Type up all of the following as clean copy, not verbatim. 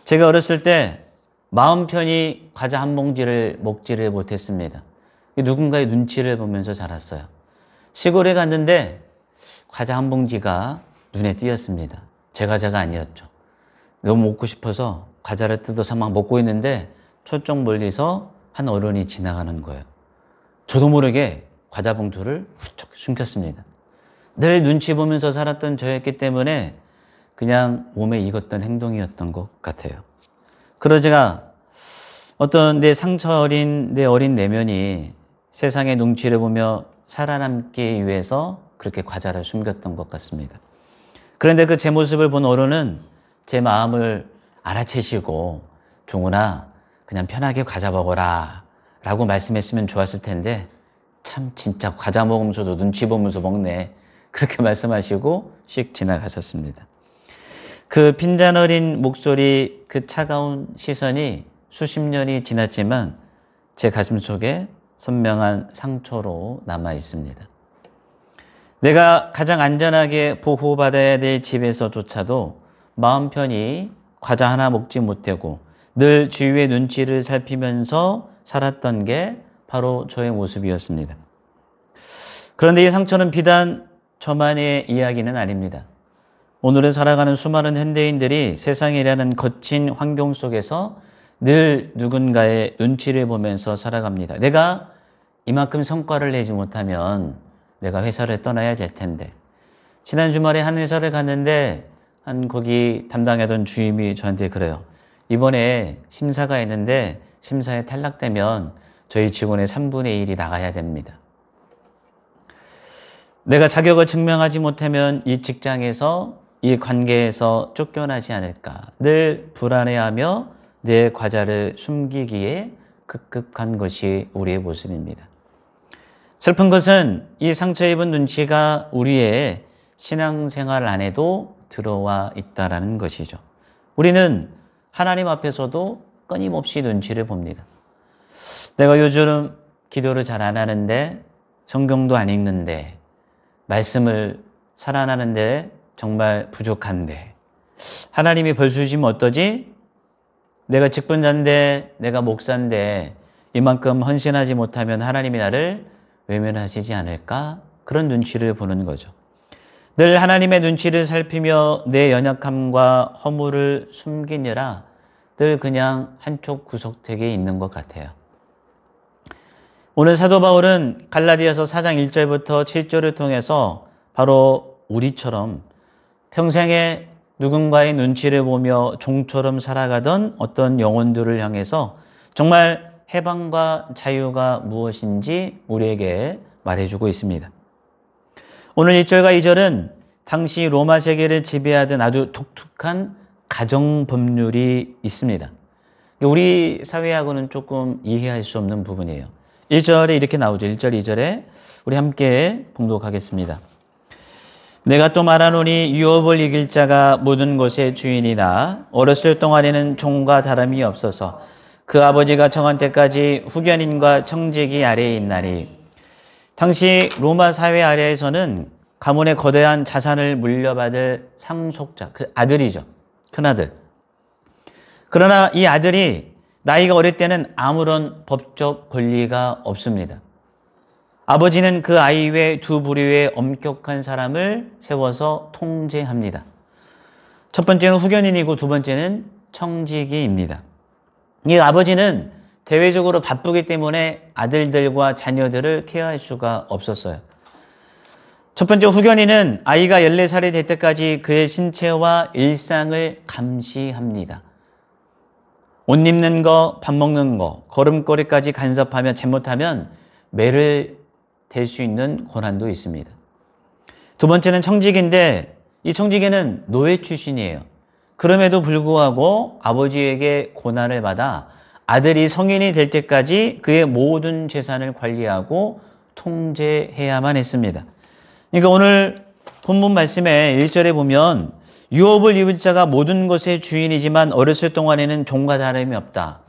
제가 어렸을 때 마음 편히 과자 한 봉지를 먹지를 못했습니다. 누군가의 눈치를 보면서 자랐어요. 시골에 갔는데 과자 한 봉지가 눈에 띄었습니다. 제 과자가 아니었죠. 너무 먹고 싶어서 과자를 뜯어서 막 먹고 있는데 저쪽 멀리서 한 어른이 지나가는 거예요. 저도 모르게 과자 봉투를 훌쩍 숨겼습니다. 늘 눈치 보면서 살았던 저였기 때문에 그냥 몸에 익었던 행동이었던 것 같아요. 그러다가 어떤 내 상처 어린 내 어린 내면이 세상의 눈치를 보며 살아남기 위해서 그렇게 과자를 숨겼던 것 같습니다. 그런데 그 제 모습을 본 어른은 제 마음을 알아채시고 종훈아 그냥 편하게 과자 먹어라 라고 말씀했으면 좋았을 텐데 참 진짜 과자 먹으면서도 눈치 보면서 먹네 그렇게 말씀하시고 씩 지나가셨습니다. 그 빈잔 어린 목소리, 그 차가운 시선이 수십 년이 지났지만 제 가슴 속에 선명한 상처로 남아 있습니다. 내가 가장 안전하게 보호받아야 될 집에서조차도 마음 편히 과자 하나 먹지 못하고 늘 주위의 눈치를 살피면서 살았던 게 바로 저의 모습이었습니다. 그런데 이 상처는 비단 저만의 이야기는 아닙니다. 오늘을 살아가는 수많은 현대인들이 세상이라는 거친 환경 속에서 늘 누군가의 눈치를 보면서 살아갑니다. 내가 이만큼 성과를 내지 못하면 내가 회사를 떠나야 될 텐데. 지난 주말에 한 회사를 갔는데 거기 담당하던 주임이 저한테 그래요. 이번에 심사가 있는데 심사에 탈락되면 저희 직원의 3분의 1이 나가야 됩니다. 내가 자격을 증명하지 못하면 이 직장에서 이 관계에서 쫓겨나지 않을까 늘 불안해하며 내 과자를 숨기기에 급급한 것이 우리의 모습입니다. 슬픈 것은 이 상처 입은 눈치가 우리의 신앙생활 안에도 들어와 있다는 것이죠. 우리는 하나님 앞에서도 끊임없이 눈치를 봅니다. 내가 요즘 기도를 잘 안 하는데 성경도 안 읽는데 말씀을 살아나는데 정말 부족한데 하나님이 벌 주시면 어떠지? 내가 직분자인데 내가 목사인데 이만큼 헌신하지 못하면 하나님이 나를 외면하시지 않을까? 그런 눈치를 보는 거죠. 늘 하나님의 눈치를 살피며 내 연약함과 허물을 숨기느라 늘 그냥 한쪽 구석택에 있는 것 같아요. 오늘 사도 바울은 갈라디아서 4장 1절부터 7절을 통해서 바로 우리처럼 평생에 누군가의 눈치를 보며 종처럼 살아가던 어떤 영혼들을 향해서 정말 해방과 자유가 무엇인지 우리에게 말해주고 있습니다. 오늘 1절과 2절은 당시 로마 세계를 지배하던 아주 독특한 가정 법률이 있습니다. 우리 사회하고는 조금 이해할 수 없는 부분이에요. 1절에 이렇게 나오죠. 1절, 2절에 우리 함께 봉독하겠습니다. 내가 또 말하노니 유업을 이길 자가 모든 것의 주인이나 어렸을 동안에는 종과 다름이 없어서 그 아버지가 정한 때까지 후견인과 청지기 아래에 있나니. 당시 로마 사회 아래에서는 가문의 거대한 자산을 물려받을 상속자, 그 아들이죠. 큰아들. 그러나 이 아들이 나이가 어릴 때는 아무런 법적 권리가 없습니다. 아버지는 그 아이 외 두 부류의 엄격한 사람을 세워서 통제합니다. 첫 번째는 후견인이고 두 번째는 청지기입니다. 이 아버지는 대외적으로 바쁘기 때문에 아들들과 자녀들을 케어할 수가 없었어요. 첫 번째 후견인은 아이가 14살이 될 때까지 그의 신체와 일상을 감시합니다. 옷 입는 거, 밥 먹는 거, 걸음걸이까지 간섭하며 잘못하면 매를 될 수 있는 권한도 있습니다. 두 번째는 청지기인데 이 청지기는 노예 출신이에요. 그럼에도 불구하고 아버지에게 고난을 받아 아들이 성인이 될 때까지 그의 모든 재산을 관리하고 통제해야만 했습니다. 그러니까 오늘 본문 말씀에 1절에 보면 유업을 입을 자가 모든 것의 주인이지만 어렸을 동안에는 종과 다름이 없다.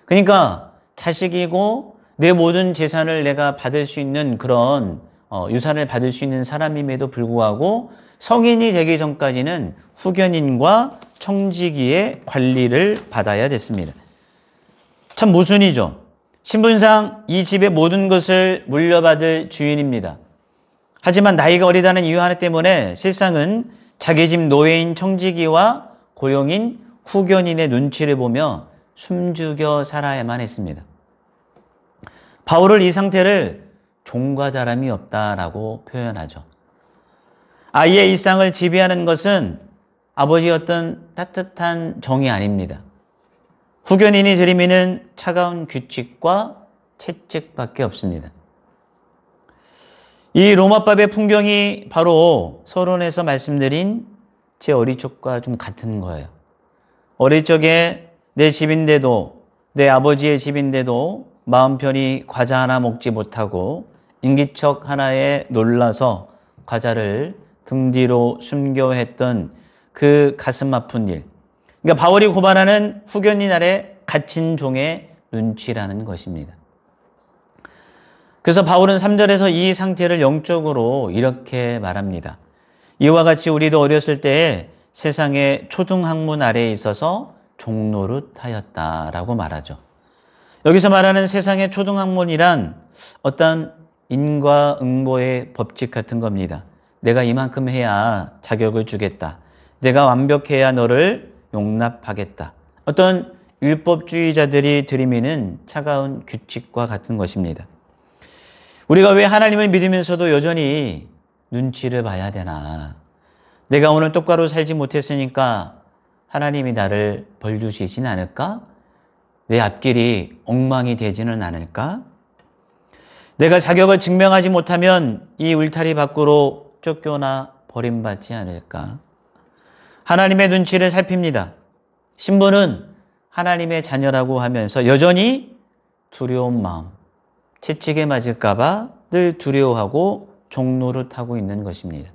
그러니까 자식이고 내 모든 재산을 내가 받을 수 있는 그런 유산을 받을 수 있는 사람임에도 불구하고 성인이 되기 전까지는 후견인과 청지기의 관리를 받아야 됐습니다. 참 모순이죠. 신분상 이 집의 모든 것을 물려받을 주인입니다. 하지만 나이가 어리다는 이유 하나 때문에 실상은 자기 집 노예인 청지기와 고용인 후견인의 눈치를 보며 숨죽여 살아야만 했습니다. 바울은 이 상태를 종과 다름이 없다라고 표현하죠. 아이의 일상을 지배하는 것은 아버지의 어떤 따뜻한 정이 아닙니다. 후견인이 들이미는 차가운 규칙과 채찍밖에 없습니다. 이 로마법의 풍경이 바로 서론에서 말씀드린 제 어릴 적과 좀 같은 거예요. 어릴 적에 내 집인데도, 내 아버지의 집인데도 마음 편히 과자 하나 먹지 못하고 인기척 하나에 놀라서 과자를 등 뒤로 숨겨 했던 그 가슴 아픈 일. 그러니까 바울이 고발하는 후견인 아래 갇힌 종의 눈치라는 것입니다. 그래서 바울은 3절에서 이 상태를 영적으로 이렇게 말합니다. 이와 같이 우리도 어렸을 때에 세상의 초등학문 아래에 있어서 종노릇하였다라고 말하죠. 여기서 말하는 세상의 초등학문이란 어떤 인과응보의 법칙 같은 겁니다. 내가 이만큼 해야 자격을 주겠다. 내가 완벽해야 너를 용납하겠다. 어떤 율법주의자들이 들이미는 차가운 규칙과 같은 것입니다. 우리가 왜 하나님을 믿으면서도 여전히 눈치를 봐야 되나? 내가 오늘 똑바로 살지 못했으니까 하나님이 나를 벌 주시진 않을까? 내 앞길이 엉망이 되지는 않을까? 내가 자격을 증명하지 못하면 이 울타리 밖으로 쫓겨나 버림받지 않을까? 하나님의 눈치를 살핍니다. 신부는 하나님의 자녀라고 하면서 여전히 두려운 마음, 채찍에 맞을까봐 늘 두려워하고 종노릇하고 있는 것입니다.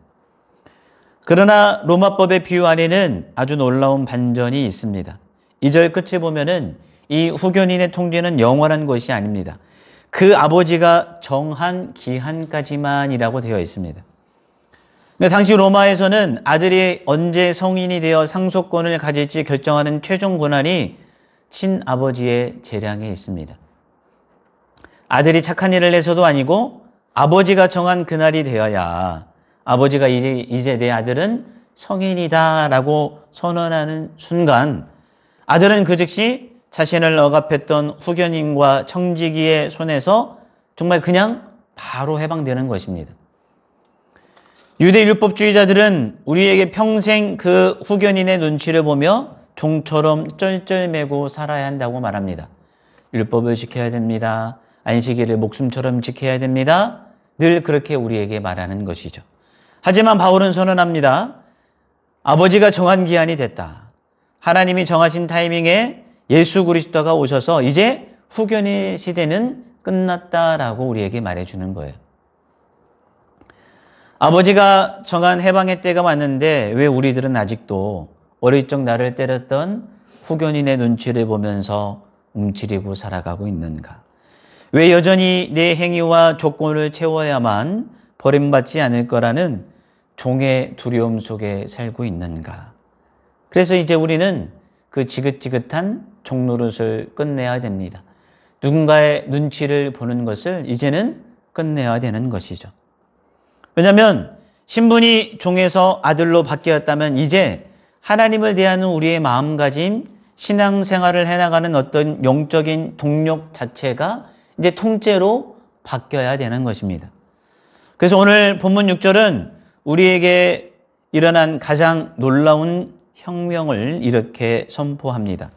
그러나 로마법의 비유 안에는 아주 놀라운 반전이 있습니다. 2절 끝에 보면은 이 후견인의 통제는 영원한 것이 아닙니다. 그 아버지가 정한 기한까지만이라고 되어 있습니다. 당시 로마에서는 아들이 언제 성인이 되어 상속권을 가질지 결정하는 최종 권한이 친아버지의 재량에 있습니다. 아들이 착한 일을 해서도 아니고 아버지가 정한 그날이 되어야 아버지가 이제 내 아들은 성인이다 라고 선언하는 순간 아들은 그 즉시 자신을 억압했던 후견인과 청지기의 손에서 정말 그냥 바로 해방되는 것입니다. 유대 율법주의자들은 우리에게 평생 그 후견인의 눈치를 보며 종처럼 쩔쩔매고 살아야 한다고 말합니다. 율법을 지켜야 됩니다. 안식일을 목숨처럼 지켜야 됩니다. 늘 그렇게 우리에게 말하는 것이죠. 하지만 바울은 선언합니다. 아버지가 정한 기한이 됐다. 하나님이 정하신 타이밍에 예수 그리스도가 오셔서 이제 후견의 시대는 끝났다라고 우리에게 말해주는 거예요. 아버지가 정한 해방의 때가 왔는데 왜 우리들은 아직도 어릴 적 나를 때렸던 후견인의 눈치를 보면서 움츠리고 살아가고 있는가? 왜 여전히 내 행위와 조건을 채워야만 버림받지 않을 거라는 종의 두려움 속에 살고 있는가? 그래서 이제 우리는 그 지긋지긋한 종노릇을 끝내야 됩니다. 누군가의 눈치를 보는 것을 이제는 끝내야 되는 것이죠. 왜냐하면 신분이 종에서 아들로 바뀌었다면 이제 하나님을 대하는 우리의 마음가짐, 신앙생활을 해나가는 어떤 영적인 동력 자체가 이제 통째로 바뀌어야 되는 것입니다. 그래서 오늘 본문 6절은 우리에게 일어난 가장 놀라운 혁명을 이렇게 선포합니다.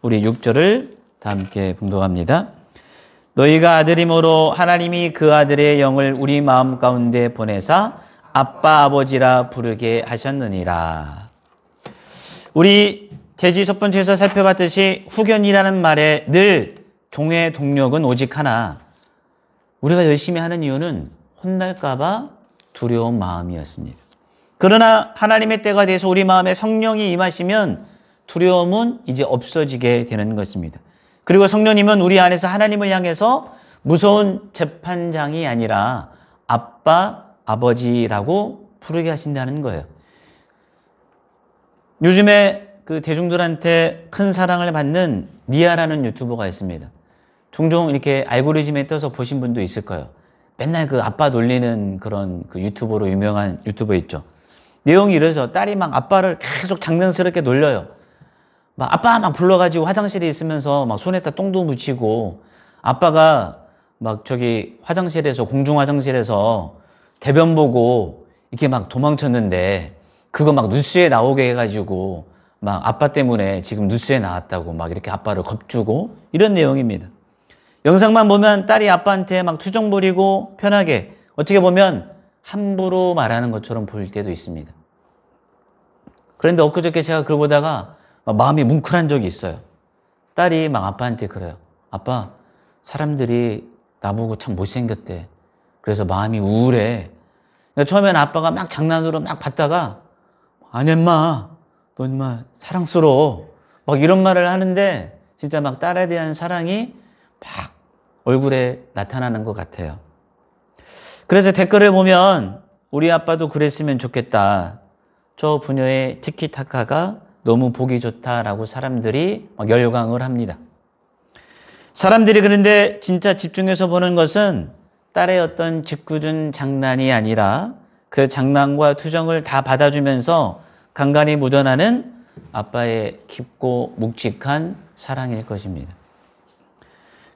우리 6절을 다 함께 봉독합니다. 너희가 아들임으로 하나님이 그 아들의 영을 우리 마음 가운데 보내사 아빠 아버지라 부르게 하셨느니라. 우리 대지 첫 번째에서 살펴봤듯이 후견이라는 말에 늘 종의 동력은 오직 하나. 우리가 열심히 하는 이유는 혼날까봐 두려운 마음이었습니다. 그러나 하나님의 때가 돼서 우리 마음에 성령이 임하시면 두려움은 이제 없어지게 되는 것입니다. 그리고 성령님은 우리 안에서 하나님을 향해서 무서운 재판장이 아니라 아빠, 아버지라고 부르게 하신다는 거예요. 요즘에 그 대중들한테 큰 사랑을 받는 니아라는 유튜버가 있습니다. 종종 이렇게 알고리즘에 떠서 보신 분도 있을 거예요. 맨날 그 아빠 놀리는 그런 그 유튜버로 유명한 유튜버 있죠. 내용이 이래서 딸이 막 아빠를 계속 장난스럽게 놀려요. 막 아빠 막 불러가지고 화장실에 있으면서 막 손에다 똥도 묻히고 아빠가 막 저기 화장실에서 공중 화장실에서 대변 보고 이렇게 막 도망쳤는데 그거 막 뉴스에 나오게 해가지고 막 아빠 때문에 지금 뉴스에 나왔다고 막 이렇게 아빠를 겁주고 이런 내용입니다. 영상만 보면 딸이 아빠한테 막 투정 부리고 편하게 어떻게 보면 함부로 말하는 것처럼 보일 때도 있습니다. 그런데 엊그저께 제가 그걸 보다가 막 마음이 뭉클한 적이 있어요. 딸이 막 아빠한테 그래요. 아빠, 사람들이 나보고 참 못생겼대. 그래서 마음이 우울해. 그러니까 처음에는 아빠가 막 장난으로 막 받다가 아니 엄마, 너 엄마 사랑스러워. 막 이런 말을 하는데 진짜 막 딸에 대한 사랑이 막 얼굴에 나타나는 것 같아요. 그래서 댓글을 보면 우리 아빠도 그랬으면 좋겠다. 저 부녀의 티키타카가 너무 보기 좋다라고 사람들이 막 열광을 합니다. 사람들이 그런데 진짜 집중해서 보는 것은 딸의 어떤 짓궂은 장난이 아니라 그 장난과 투정을 다 받아주면서 간간히 묻어나는 아빠의 깊고 묵직한 사랑일 것입니다.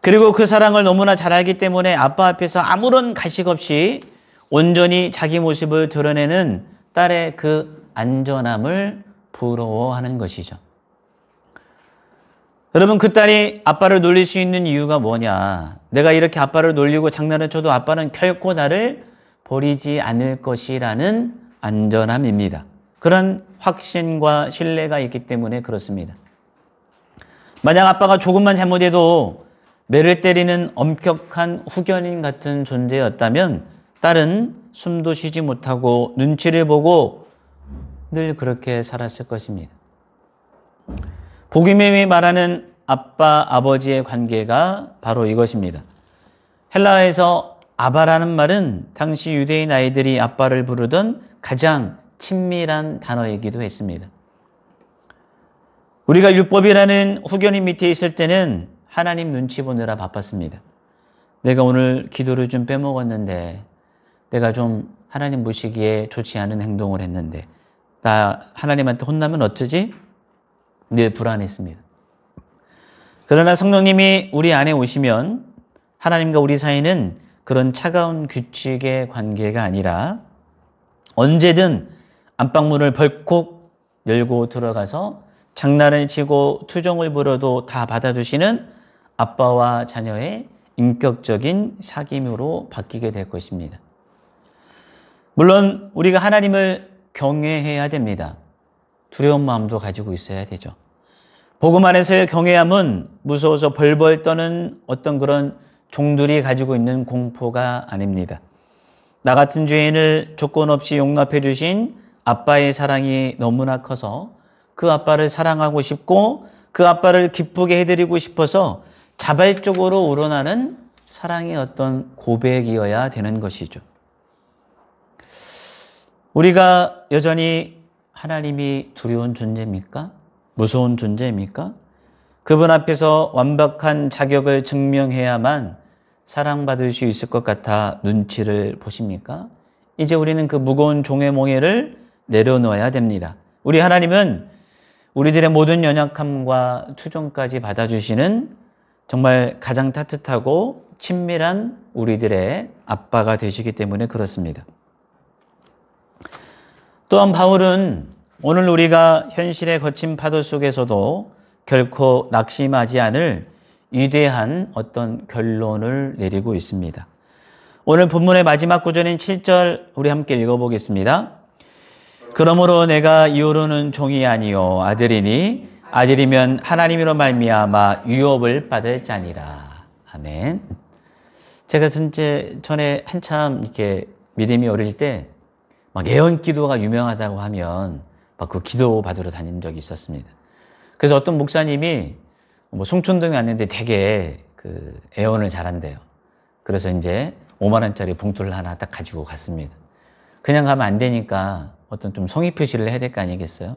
그리고 그 사랑을 너무나 잘 알기 때문에 아빠 앞에서 아무런 가식 없이 온전히 자기 모습을 드러내는 딸의 그 안전함을 부러워하는 것이죠. 여러분, 그 딸이 아빠를 놀릴 수 있는 이유가 뭐냐? 내가 이렇게 아빠를 놀리고 장난을 쳐도 아빠는 결코 나를 버리지 않을 것이라는 안전함입니다. 그런 확신과 신뢰가 있기 때문에 그렇습니다. 만약 아빠가 조금만 잘못해도 매를 때리는 엄격한 후견인 같은 존재였다면 딸은 숨도 쉬지 못하고 눈치를 보고 늘 그렇게 살았을 것입니다. 복음이 말하는 아빠, 아버지의 관계가 바로 이것입니다. 헬라어에서 아바라는 말은 당시 유대인 아이들이 아빠를 부르던 가장 친밀한 단어이기도 했습니다. 우리가 율법이라는 후견인 밑에 있을 때는 하나님 눈치 보느라 바빴습니다. 내가 오늘 기도를 좀 빼먹었는데, 내가 좀 하나님 보시기에 좋지 않은 행동을 했는데, 나 하나님한테 혼나면 어쩌지? 늘 불안했습니다. 그러나 성령님이 우리 안에 오시면 하나님과 우리 사이는 그런 차가운 규칙의 관계가 아니라 언제든 안방문을 벌컥 열고 들어가서 장난을 치고 투정을 부려도 다 받아주시는 아빠와 자녀의 인격적인 사귐으로 바뀌게 될 것입니다. 물론 우리가 하나님을 경외해야 됩니다. 두려운 마음도 가지고 있어야 되죠. 복음 안에서의 경외함은 무서워서 벌벌 떠는 어떤 그런 종들이 가지고 있는 공포가 아닙니다. 나 같은 죄인을 조건 없이 용납해 주신 아빠의 사랑이 너무나 커서 그 아빠를 사랑하고 싶고 그 아빠를 기쁘게 해드리고 싶어서 자발적으로 우러나는 사랑의 어떤 고백이어야 되는 것이죠. 우리가 여전히 하나님이 두려운 존재입니까? 무서운 존재입니까? 그분 앞에서 완벽한 자격을 증명해야만 사랑받을 수 있을 것 같아 눈치를 보십니까? 이제 우리는 그 무거운 종의 몽해를 내려놓아야 됩니다. 우리 하나님은 우리들의 모든 연약함과 투정까지 받아주시는 정말 가장 따뜻하고 친밀한 우리들의 아빠가 되시기 때문에 그렇습니다. 또한 바울은 오늘 우리가 현실의 거친 파도 속에서도 결코 낙심하지 않을 위대한 어떤 결론을 내리고 있습니다. 오늘 본문의 마지막 구절인 7절 우리 함께 읽어보겠습니다. 그러므로 내가 이후로는 종이 아니요 아들이니 아들이면 하나님으로 말미암아 유업을 받을 자니라. 아멘. 제가 전에 한참 이렇게 믿음이 어릴 때 막 예언 기도가 유명하다고 하면 막 그 기도 받으러 다닌 적이 있었습니다. 그래서 어떤 목사님이 뭐 송촌동에 왔는데 되게 그 예언을 잘한대요. 그래서 이제 5만 원짜리 봉투를 하나 딱 가지고 갔습니다. 그냥 가면 안 되니까 어떤 좀 성의 표시를 해야 될 거 아니겠어요?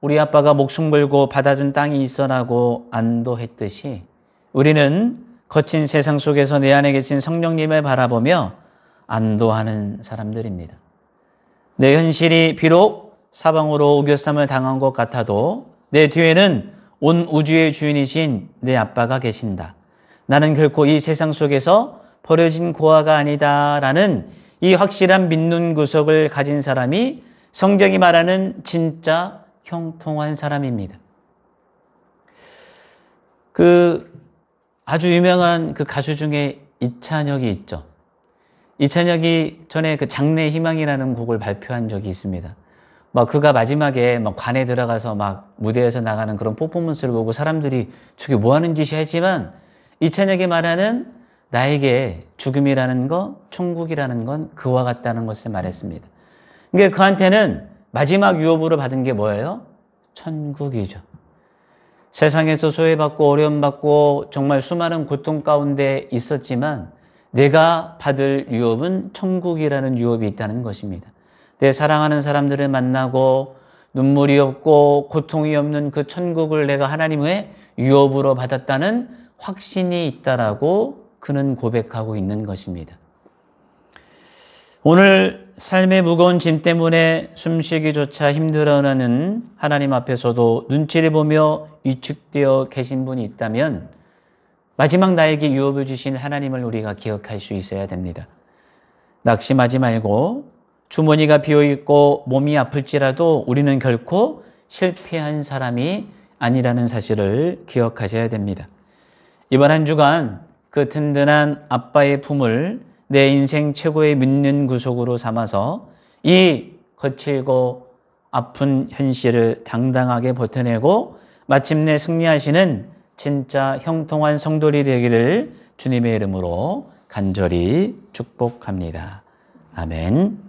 우리 아빠가 목숨 걸고 받아준 땅이 있어라고 안도했듯이 우리는 거친 세상 속에서 내 안에 계신 성령님을 바라보며 안도하는 사람들입니다. 내 현실이 비록 사방으로 우겨쌈을 당한 것 같아도 내 뒤에는 온 우주의 주인이신 내 아빠가 계신다. 나는 결코 이 세상 속에서 버려진 고아가 아니다라는 이 확실한 믿는 구석을 가진 사람이 성경이 말하는 진짜 형통한 사람입니다. 아주 유명한 그 가수 중에 이찬혁이 있죠. 이찬혁이 전에 그 장래 희망이라는 곡을 발표한 적이 있습니다. 그가 마지막에 관에 들어가서 무대에서 나가는 그런 퍼포먼스를 보고 사람들이 저게 뭐 하는 짓이야 했지만 이찬혁이 말하는 나에게 죽음이라는 것, 천국이라는 건 그와 같다는 것을 말했습니다. 그러니까 그한테는 마지막 유업으로 받은 게 뭐예요? 천국이죠. 세상에서 소외받고 어려움받고 정말 수많은 고통 가운데 있었지만 내가 받을 유업은 천국이라는 유업이 있다는 것입니다. 내 사랑하는 사람들을 만나고 눈물이 없고 고통이 없는 그 천국을 내가 하나님의 유업으로 받았다는 확신이 있다라고 그는 고백하고 있는 것입니다. 오늘 삶의 무거운 짐 때문에 숨쉬기조차 힘들어하는 하나님 앞에서도 눈치를 보며 위축되어 계신 분이 있다면 마지막 나에게 유업을 주신 하나님을 우리가 기억할 수 있어야 됩니다. 낙심하지 말고 주머니가 비어있고 몸이 아플지라도 우리는 결코 실패한 사람이 아니라는 사실을 기억하셔야 됩니다. 이번 한 주간 그 든든한 아빠의 품을 내 인생 최고의 믿는 구속으로 삼아서 이 거칠고 아픈 현실을 당당하게 버텨내고 마침내 승리하시는 진짜 형통한 성도들이 되기를 주님의 이름으로 간절히 축복합니다. 아멘.